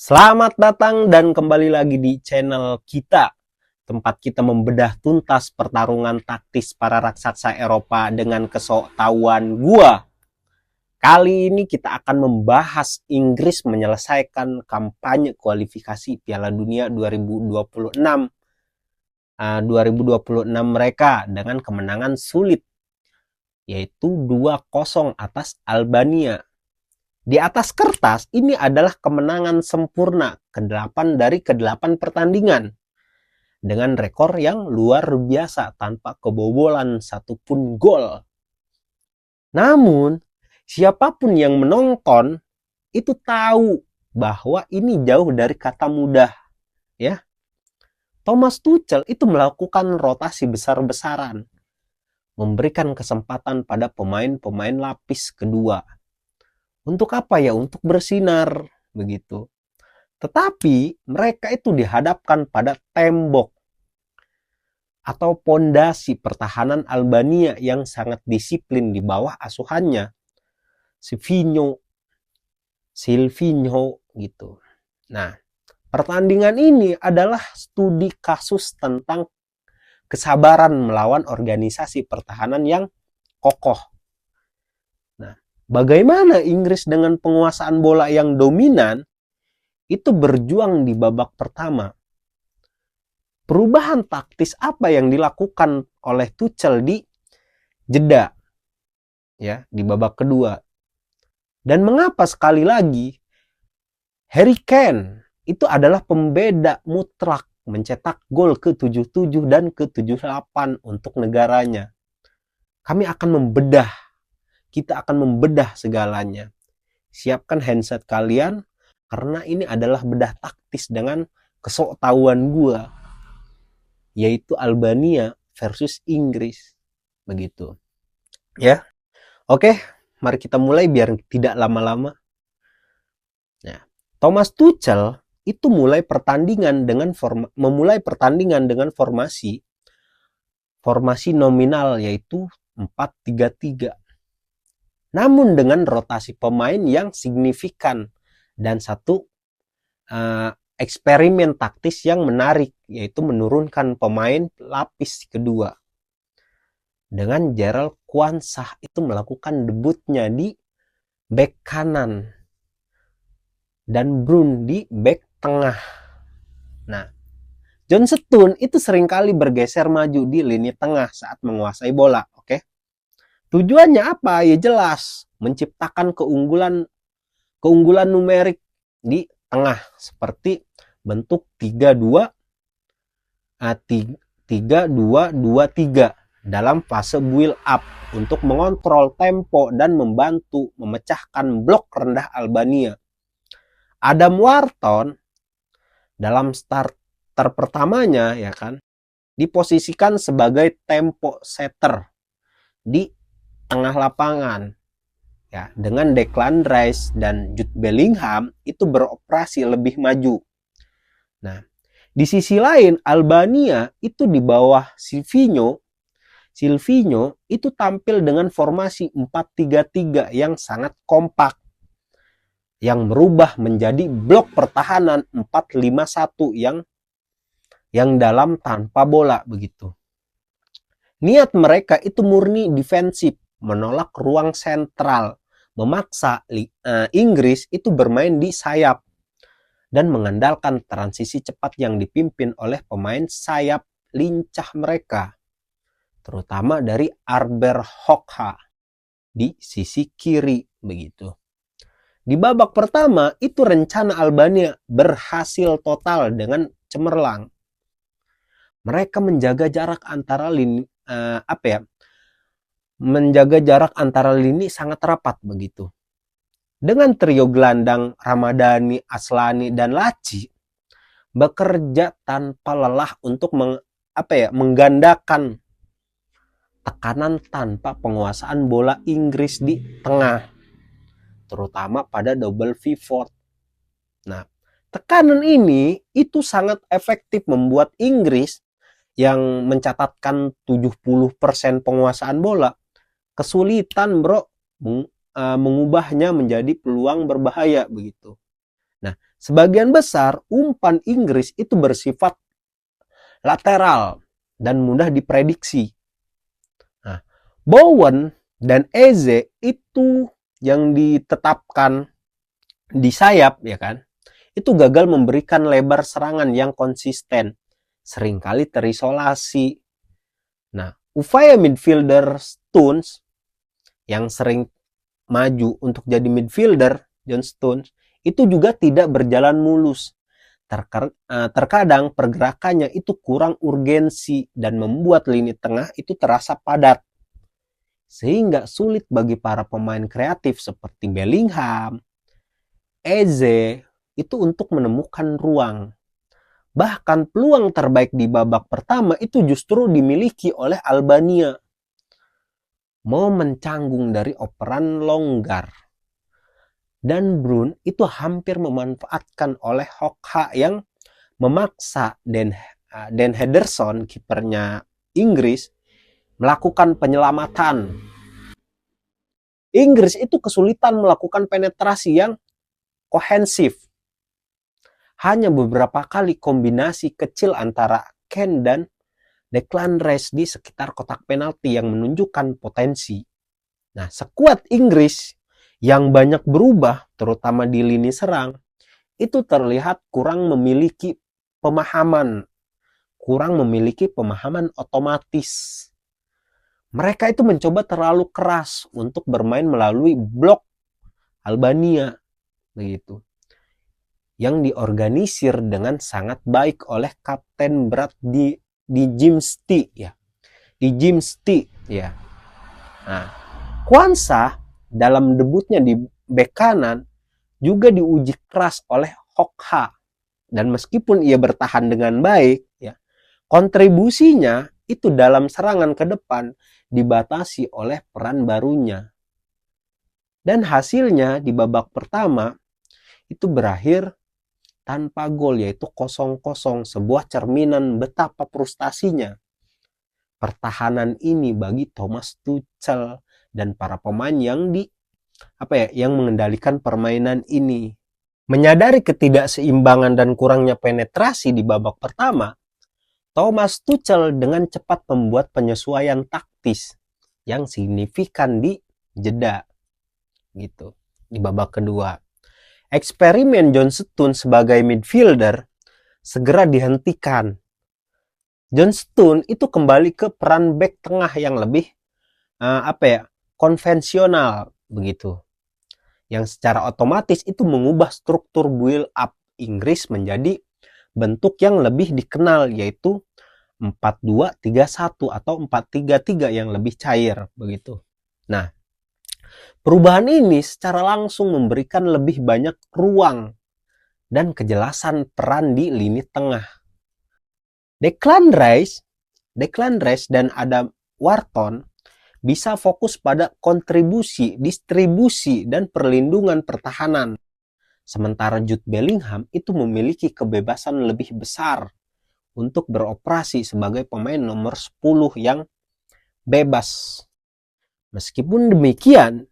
Selamat datang dan kembali lagi di channel kita, tempat kita membedah tuntas pertarungan taktis para raksasa Eropa dengan kesoktahuan gua. Kali ini kita akan membahas Inggris menyelesaikan kampanye kualifikasi Piala Dunia 2026. 2026 mereka dengan kemenangan sulit, yaitu 2-0 atas Albania. Di atas kertas, ini adalah kemenangan sempurna ke-8 dari ke-8 pertandingan. Dengan rekor yang luar biasa tanpa kebobolan satupun gol. Namun, siapapun yang menonton itu tahu bahwa ini jauh dari kata mudah. Ya, Thomas Tuchel itu melakukan rotasi besar-besaran. Memberikan kesempatan pada pemain-pemain lapis kedua. Untuk apa ya? Untuk bersinar, begitu. Tetapi mereka itu dihadapkan pada tembok atau pondasi pertahanan Albania yang sangat disiplin di bawah asuhannya Silvinho gitu. Nah, pertandingan ini adalah studi kasus tentang kesabaran melawan organisasi pertahanan yang kokoh. Nah, bagaimana Inggris dengan penguasaan bola yang dominan itu berjuang di babak pertama. Perubahan taktis apa yang dilakukan oleh Tuchel di jeda ya di babak kedua? Dan mengapa sekali lagi Harry Kane itu adalah pembeda mutlak mencetak gol ke-77 dan ke-78 untuk negaranya. Kita akan membedah segalanya. Siapkan handset kalian karena ini adalah bedah taktis dengan kesoktahuan gua, yaitu Albania versus Inggris. Begitu. Ya. Oke, mari kita mulai biar tidak lama-lama. Nah, Thomas Tuchel itu memulai pertandingan dengan formasi nominal yaitu 4-3-3. Namun dengan rotasi pemain yang signifikan dan satu eksperimen taktis yang menarik, yaitu menurunkan pemain lapis kedua. Dengan Jarell Quansah itu melakukan debutnya di bek kanan dan Bruun di bek tengah. Nah, John Stones itu seringkali bergeser maju di lini tengah saat menguasai bola, oke? Tujuannya apa? Ya jelas, menciptakan keunggulan numerik di tengah seperti bentuk 3-2-2-3 dalam fase build up untuk mengontrol tempo dan membantu memecahkan blok rendah Albania. Adam Wharton dalam starter pertamanya ya kan diposisikan sebagai tempo setter di tengah lapangan. Ya, dengan Declan Rice dan Jude Bellingham itu beroperasi lebih maju. Nah, di sisi lain Albania itu di bawah Silvinho itu tampil dengan formasi 4-3-3 yang sangat kompak, yang merubah menjadi blok pertahanan 4-5-1 yang dalam tanpa bola begitu. Niat mereka itu murni defensif, menolak ruang sentral, memaksa Inggris itu bermain di sayap dan mengandalkan transisi cepat yang dipimpin oleh pemain sayap lincah mereka, terutama dari Arber Hokha di sisi kiri begitu. Di babak pertama itu rencana Albania berhasil total dengan cemerlang. Mereka menjaga jarak antara lini sangat rapat begitu. Dengan trio gelandang Ramadhani, Aslani, dan Laci bekerja tanpa lelah untuk menggandakan tekanan tanpa penguasaan bola Inggris di tengah, terutama pada double pivot. Nah, tekanan ini itu sangat efektif membuat Inggris yang mencatatkan 70% penguasaan bola kesulitan mengubahnya menjadi peluang berbahaya begitu. Nah, sebagian besar umpan Inggris itu bersifat lateral dan mudah diprediksi. Nah, Bowen dan Eze itu yang ditetapkan di sayap, ya kan, itu gagal memberikan lebar serangan yang konsisten, seringkali terisolasi. Nah, upaya midfielder Stones yang sering maju untuk jadi midfielder, John Stones, itu juga tidak berjalan mulus. Terkadang pergerakannya itu kurang urgensi dan membuat lini tengah itu terasa padat. Sehingga sulit bagi para pemain kreatif seperti Bellingham, Eze, itu untuk menemukan ruang. Bahkan peluang terbaik di babak pertama itu justru dimiliki oleh Albania. Momen canggung dari operan longgar dan Brun itu hampir memanfaatkan oleh Hoxha yang memaksa Dan Henderson, kipernya Inggris, melakukan penyelamatan. Inggris itu kesulitan melakukan penetrasi yang kohensif. Hanya beberapa kali kombinasi kecil antara Kane dan Declan Rice di sekitar kotak penalti yang menunjukkan potensi. Nah, skuad Inggris yang banyak berubah, terutama di lini serang, itu terlihat kurang memiliki pemahaman otomatis. Mereka itu mencoba terlalu keras untuk bermain melalui blok Albania, begitu, yang diorganisir dengan sangat baik oleh Kapten Brad di Jimsty, ya. Nah, Kwanzaa dalam debutnya di bek kanan juga diuji keras oleh Hoxha, dan meskipun ia bertahan dengan baik, ya, kontribusinya itu dalam serangan ke depan dibatasi oleh peran barunya. Dan hasilnya di babak pertama itu berakhir tanpa gol, yaitu 0-0, sebuah cerminan betapa frustasinya pertahanan ini bagi Thomas Tuchel dan para pemain yang mengendalikan permainan ini. Menyadari ketidakseimbangan dan kurangnya penetrasi di babak pertama, Thomas Tuchel dengan cepat membuat penyesuaian taktis yang signifikan di jeda, gitu, di babak kedua. Eksperimen John Stones sebagai midfielder segera dihentikan. John Stones itu kembali ke peran bek tengah yang lebih konvensional, begitu, yang secara otomatis itu mengubah struktur build up Inggris menjadi bentuk yang lebih dikenal, yaitu 4-2-3-1 atau 4-3-3 yang lebih cair, begitu. Nah, perubahan ini secara langsung memberikan lebih banyak ruang dan kejelasan peran di lini tengah. Declan Rice dan Adam Wharton bisa fokus pada kontribusi, distribusi, dan perlindungan pertahanan. Sementara Jude Bellingham itu memiliki kebebasan lebih besar untuk beroperasi sebagai pemain nomor 10 yang bebas. Meskipun demikian,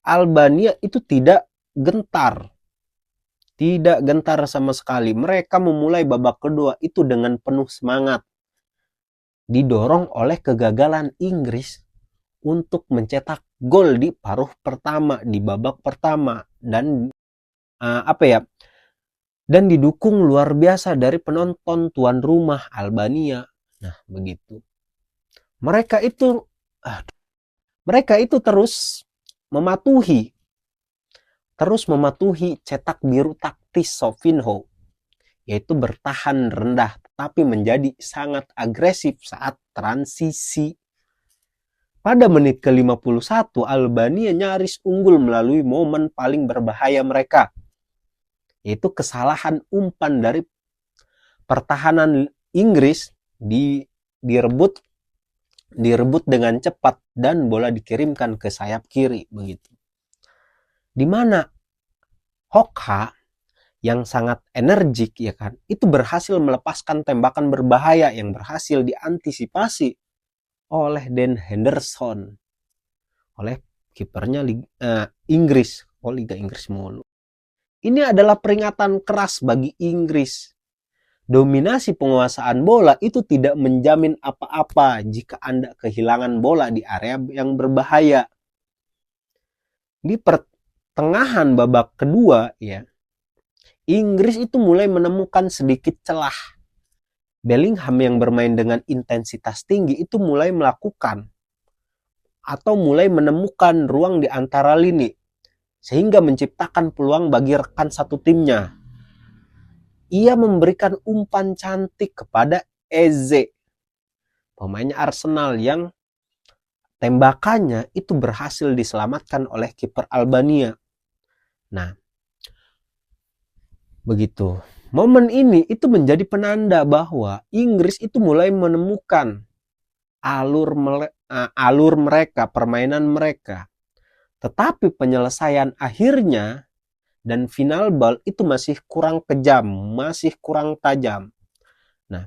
Albania itu tidak gentar sama sekali. Mereka memulai babak kedua itu dengan penuh semangat, didorong oleh kegagalan Inggris untuk mencetak gol di paruh pertama, di babak pertama, dan dan didukung luar biasa dari penonton tuan rumah Albania. Nah, begitu. Mereka itu terus mematuhi cetak biru taktis Sofinho, yaitu bertahan rendah tetapi menjadi sangat agresif saat transisi. Pada menit ke-51, Albania nyaris unggul melalui momen paling berbahaya mereka, yaitu kesalahan umpan dari pertahanan Inggris direbut dengan cepat dan bola dikirimkan ke sayap kiri, begitu. Di mana Hoxha yang sangat energik, ya kan, itu berhasil melepaskan tembakan berbahaya yang berhasil diantisipasi oleh Dan Henderson, oleh kipernya Inggris. Liga Inggris mulu. Ini adalah peringatan keras bagi Inggris. Dominasi penguasaan bola itu tidak menjamin apa-apa jika Anda kehilangan bola di area yang berbahaya. Di pertengahan babak kedua, ya, Inggris itu mulai menemukan sedikit celah. Bellingham yang bermain dengan intensitas tinggi itu mulai melakukan atau mulai menemukan ruang di antara lini, sehingga menciptakan peluang bagi rekan satu timnya. Ia memberikan umpan cantik kepada Eze, pemain Arsenal, yang tembakannya itu berhasil diselamatkan oleh kiper Albania. Nah, begitu. Momen ini itu menjadi penanda bahwa Inggris itu mulai menemukan alur mereka, permainan mereka. Tetapi penyelesaian akhirnya dan final ball itu masih kurang kejam, masih kurang tajam. Nah,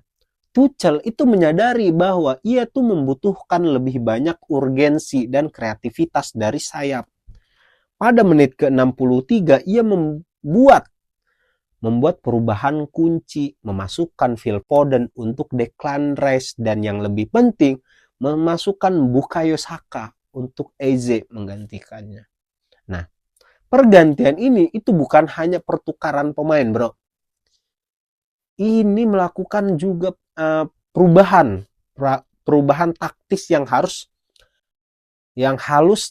Tuchel itu menyadari bahwa ia tuh membutuhkan lebih banyak urgensi dan kreativitas dari sayap. Pada menit ke-63 ia membuat perubahan kunci, memasukkan Phil Foden untuk Declan Rice, dan yang lebih penting memasukkan Bukayo Saka untuk Eze menggantikannya. Nah, pergantian ini itu bukan hanya pertukaran pemain, bro. Ini melakukan juga perubahan taktis yang halus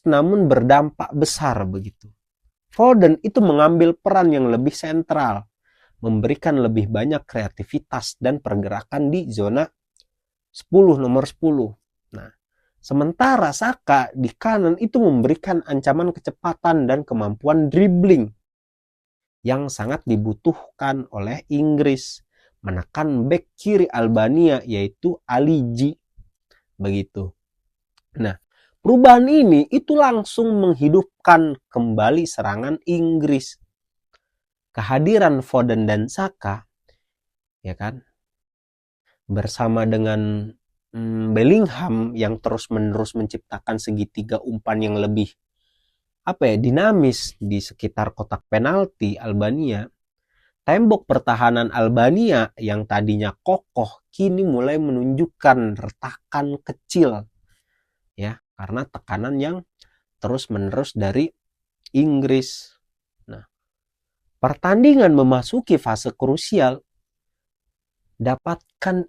namun berdampak besar begitu. Foden itu mengambil peran yang lebih sentral, memberikan lebih banyak kreativitas dan pergerakan di zona 10 nomor 10. Nah, sementara Saka di kanan itu memberikan ancaman kecepatan dan kemampuan dribbling yang sangat dibutuhkan oleh Inggris, menekan bek kiri Albania yaitu Aligi. Begitu. Nah, perubahan ini itu langsung menghidupkan kembali serangan Inggris. Kehadiran Foden dan Saka, ya kan, bersama dengan Bellingham yang terus-menerus menciptakan segitiga umpan yang lebih dinamis di sekitar kotak penalti Albania. Tembok pertahanan Albania yang tadinya kokoh kini mulai menunjukkan retakan kecil, ya, karena tekanan yang terus-menerus dari Inggris. Nah, pertandingan memasuki fase krusial. Dapatkah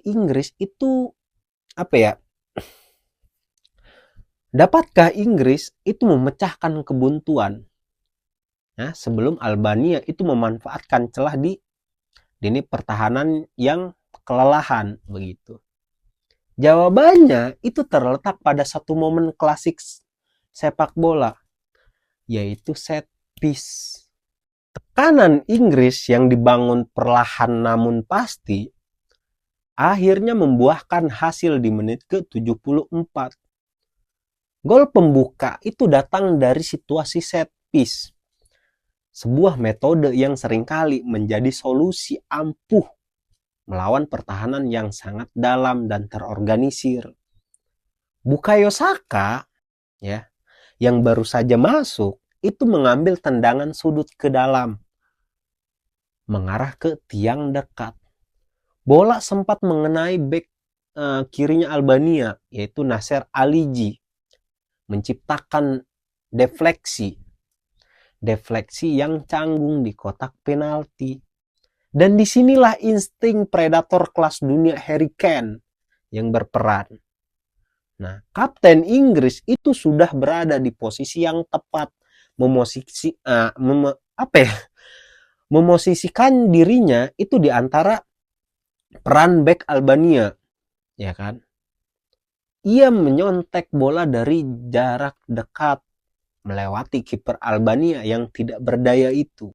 Inggris memecahkan kebuntuan? Nah, sebelum Albania itu memanfaatkan celah di lini pertahanan yang kelelahan begitu. Jawabannya itu terletak pada satu momen klasik sepak bola, yaitu set piece. Tekanan Inggris yang dibangun perlahan namun pasti akhirnya membuahkan hasil di menit ke-74. Gol pembuka itu datang dari situasi set piece, sebuah metode yang seringkali menjadi solusi ampuh melawan pertahanan yang sangat dalam dan terorganisir. Bukayo Saka, ya, yang baru saja masuk, itu mengambil tendangan sudut ke dalam, mengarah ke tiang dekat. Bola sempat mengenai bek kirinya Albania, yaitu Nasser Aligi, menciptakan defleksi yang canggung di kotak penalti. Dan disinilah insting predator kelas dunia Harry Kane yang berperan. Nah, Kapten Inggris itu sudah berada di posisi yang tepat, memosisikan dirinya itu di antara peran bek Albania, ya kan? Ia menyontek bola dari jarak dekat melewati kiper Albania yang tidak berdaya itu.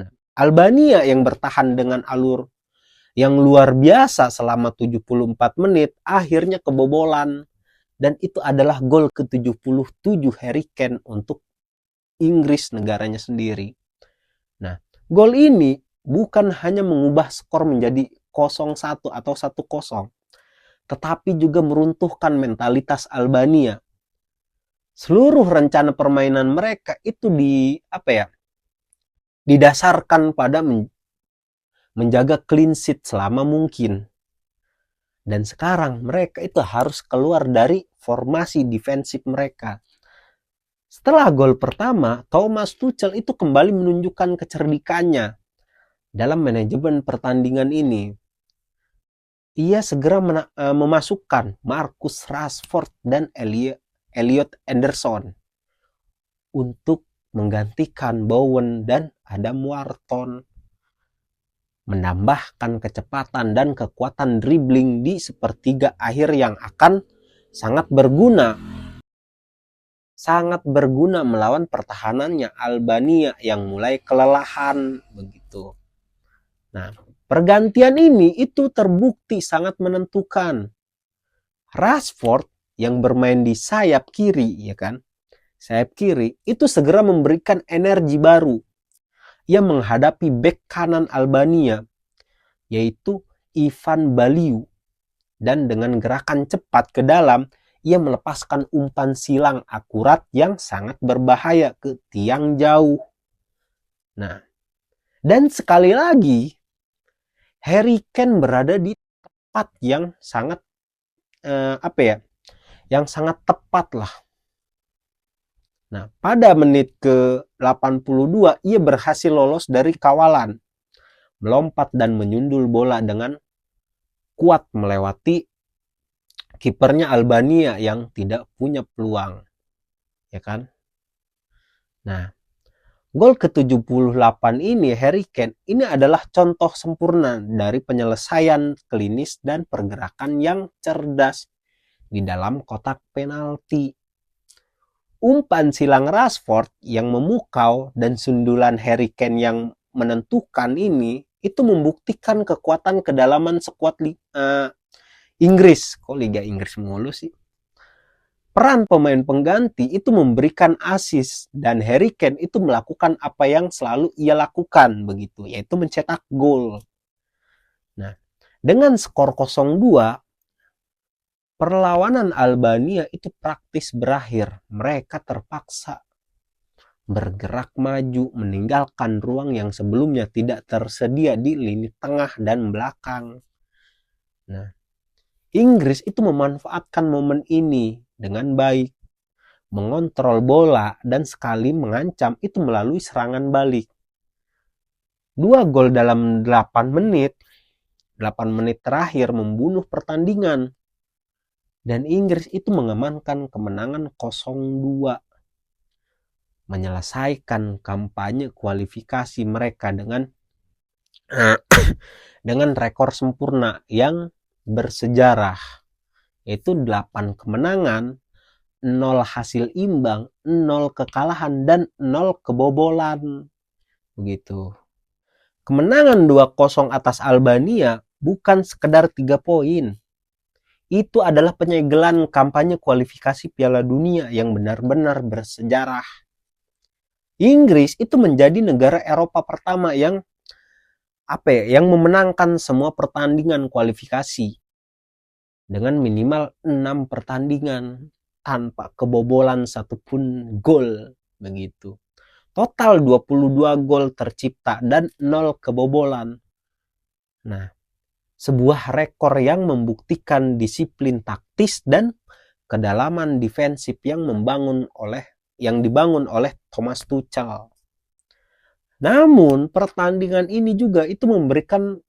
Nah, Albania yang bertahan dengan alur yang luar biasa selama 74 menit akhirnya kebobolan, dan itu adalah gol ke-77 Harry Kane untuk Inggris, negaranya sendiri. Nah, gol ini bukan hanya mengubah skor menjadi 0-1 atau 1-0, tetapi juga meruntuhkan mentalitas Albania. Seluruh rencana permainan mereka itu didasarkan pada menjaga clean sheet selama mungkin. Dan sekarang mereka itu harus keluar dari formasi defensif mereka. Setelah gol pertama, Thomas Tuchel itu kembali menunjukkan kecerdikannya dalam manajemen pertandingan ini. Ia segera memasukkan Marcus Rashford dan Elliot Anderson untuk menggantikan Bowen dan Adam Wharton, menambahkan kecepatan dan kekuatan dribbling di sepertiga akhir yang akan sangat berguna melawan pertahanannya Albania yang mulai kelelahan begitu. Nah, pergantian ini itu terbukti sangat menentukan. Rashford yang bermain di sayap kiri, ya kan? Sayap kiri itu segera memberikan energi baru. Ia menghadapi bek kanan Albania, yaitu Ivan Baliu, dan dengan gerakan cepat ke dalam, ia melepaskan umpan silang akurat yang sangat berbahaya ke tiang jauh. Nah, dan sekali lagi, Harry Kane berada di tempat yang sangat yang sangat tepat lah. Nah, pada menit ke-82 ia berhasil lolos dari kawalan, melompat dan menyundul bola dengan kuat melewati kipernya Albania yang tidak punya peluang. Ya kan? Nah, gol ke-78 ini Harry Kane ini adalah contoh sempurna dari penyelesaian klinis dan pergerakan yang cerdas di dalam kotak penalti. Umpan silang Rashford yang memukau dan sundulan Harry Kane yang menentukan ini itu membuktikan kekuatan kedalaman skuad Inggris. Kok Liga Inggris mulu sih? Peran pemain pengganti itu memberikan assist dan Harry Kane itu melakukan apa yang selalu ia lakukan begitu, yaitu mencetak gol. Nah, dengan skor 0-2 perlawanan Albania itu praktis berakhir. Mereka terpaksa bergerak maju, meninggalkan ruang yang sebelumnya tidak tersedia di lini tengah dan belakang. Nah, Inggris itu memanfaatkan momen ini dengan baik, mengontrol bola dan sekali mengancam itu melalui serangan balik. 2 gol dalam 8 menit terakhir membunuh pertandingan. Dan Inggris itu mengamankan kemenangan 0-2, menyelesaikan kampanye kualifikasi mereka dengan rekor sempurna yang bersejarah, yaitu 8 kemenangan, 0 hasil imbang, 0 kekalahan, dan 0 kebobolan. Begitu. Kemenangan 2-0 atas Albania bukan sekedar 3 poin. Itu adalah penyegelan kampanye kualifikasi Piala Dunia yang benar-benar bersejarah. Inggris itu menjadi negara Eropa pertama yang memenangkan semua pertandingan kualifikasi dengan minimal 6 pertandingan tanpa kebobolan satupun gol begitu. Total 22 gol tercipta dan 0 kebobolan. Nah, sebuah rekor yang membuktikan disiplin taktis dan kedalaman defensif yang dibangun oleh Thomas Tuchel. Namun pertandingan ini juga itu memberikan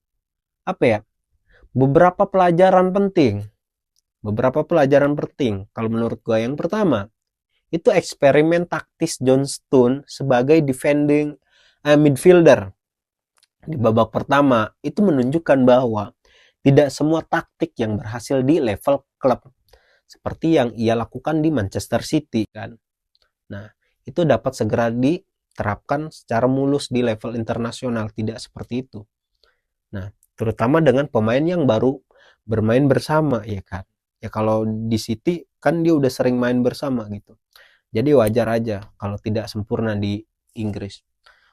beberapa pelajaran penting. Kalau menurut gue yang pertama, itu eksperimen taktis John Stones sebagai defending midfielder di babak pertama itu menunjukkan bahwa tidak semua taktik yang berhasil di level klub seperti yang ia lakukan di Manchester City kan. Nah, itu dapat segera diterapkan secara mulus di level internasional, tidak seperti itu. Nah, terutama dengan pemain yang baru bermain bersama ya kan. Ya kalau di City kan dia udah sering main bersama gitu. Jadi wajar aja kalau tidak sempurna di Inggris.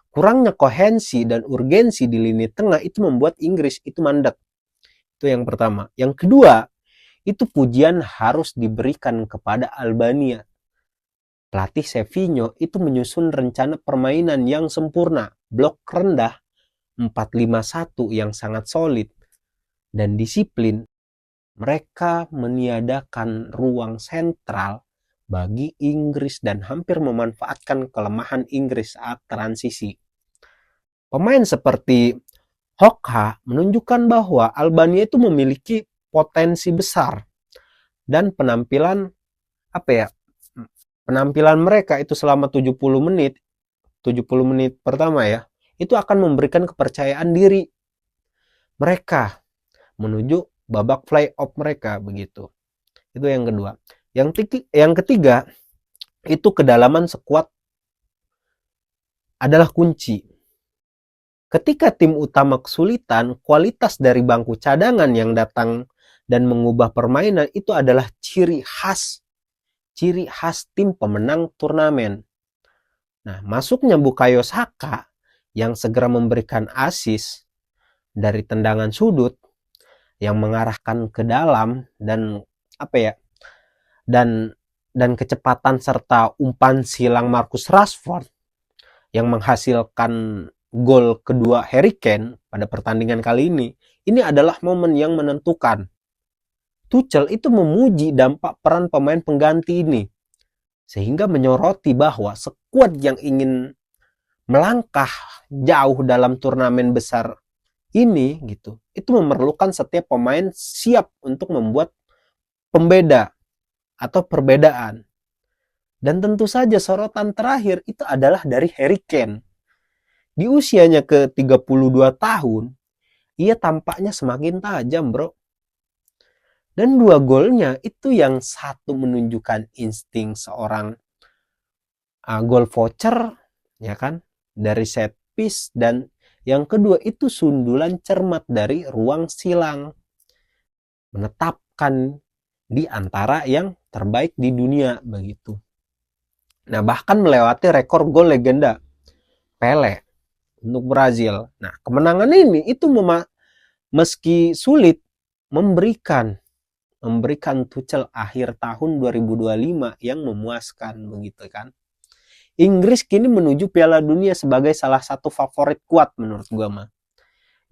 Kurangnya kohensi dan urgensi di lini tengah itu membuat Inggris itu mandek. Itu yang pertama. Yang kedua, itu pujian harus diberikan kepada Albania. Pelatih Sevinho itu menyusun rencana permainan yang sempurna blok rendah 4-5-1 yang sangat solid dan disiplin, mereka meniadakan ruang sentral bagi Inggris dan hampir memanfaatkan kelemahan Inggris saat transisi. Pemain seperti Hoxha menunjukkan bahwa Albania itu memiliki potensi besar dan penampilan mereka itu selama 70 menit pertama ya, itu akan memberikan kepercayaan diri mereka menuju babak playoff mereka begitu. Itu yang kedua. Yang ketiga, itu kedalaman skuad adalah kunci. Ketika tim utama kesulitan, kualitas dari bangku cadangan yang datang dan mengubah permainan itu adalah ciri khas tim pemenang turnamen. Nah, masuknya Bukayo Saka yang segera memberikan assist dari tendangan sudut yang mengarahkan ke dalam dan dan kecepatan serta umpan silang Marcus Rashford yang menghasilkan gol kedua Harry Kane pada pertandingan kali ini adalah momen yang menentukan. Tuchel itu memuji dampak peran pemain pengganti ini, sehingga menyoroti bahwa skuad yang ingin melangkah jauh dalam turnamen besar ini gitu, itu memerlukan setiap pemain siap untuk membuat pembeda atau perbedaan. Dan tentu saja sorotan terakhir itu adalah dari Harry Kane. Di usianya ke 32 tahun, ia tampaknya semakin tajam, bro. Dan 2 golnya itu yang satu menunjukkan insting seorang goal voucher, ya kan, dari set piece, dan yang kedua itu sundulan cermat dari ruang silang, menetapkan di antara yang terbaik di dunia begitu. Nah, bahkan melewati rekor gol legenda Pele untuk Brazil. Nah, kemenangan ini itu meski sulit memberikan Tuchel akhir tahun 2025 yang memuaskan begitu kan. Inggris kini menuju Piala Dunia sebagai salah satu favorit kuat menurut gua mah.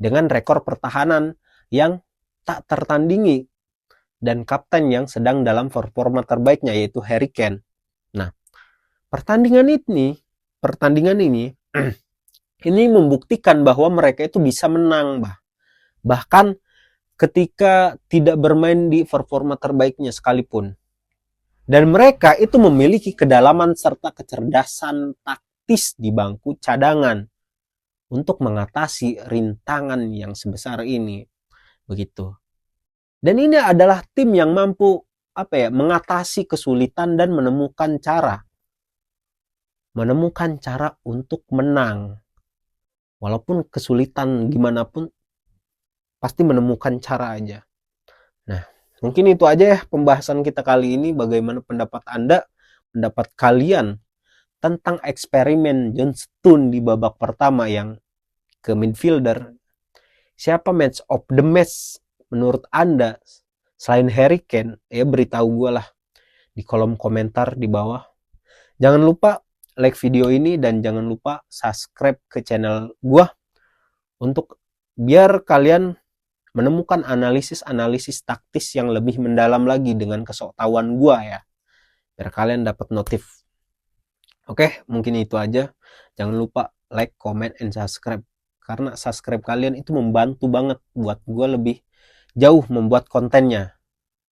Dengan rekor pertahanan yang tak tertandingi dan kapten yang sedang dalam performa terbaiknya yaitu Harry Kane. Nah, pertandingan ini ini membuktikan bahwa mereka itu bisa menang, bahkan ketika tidak bermain di performa terbaiknya sekalipun. Dan mereka itu memiliki kedalaman serta kecerdasan taktis di bangku cadangan untuk mengatasi rintangan yang sebesar ini. Begitu. Dan ini adalah tim yang mampu mengatasi kesulitan dan menemukan cara untuk menang. Walaupun kesulitan gimana pun pasti menemukan cara aja. Nah, mungkin itu aja ya pembahasan kita kali ini. Bagaimana pendapat Anda, pendapat kalian tentang eksperimen John Stones di babak pertama yang ke midfielder. Siapa match of the match menurut Anda selain Harry Kane? Ya beritahu gue lah di kolom komentar di bawah. Jangan lupa like video ini dan jangan lupa subscribe ke channel gue untuk biar kalian menemukan analisis taktis yang lebih mendalam lagi dengan kesoktahuan gue ya. Biar kalian dapat notif. Oke, mungkin itu aja. Jangan lupa like, comment, and subscribe. Karena subscribe kalian itu membantu banget buat gue lebih jauh membuat kontennya.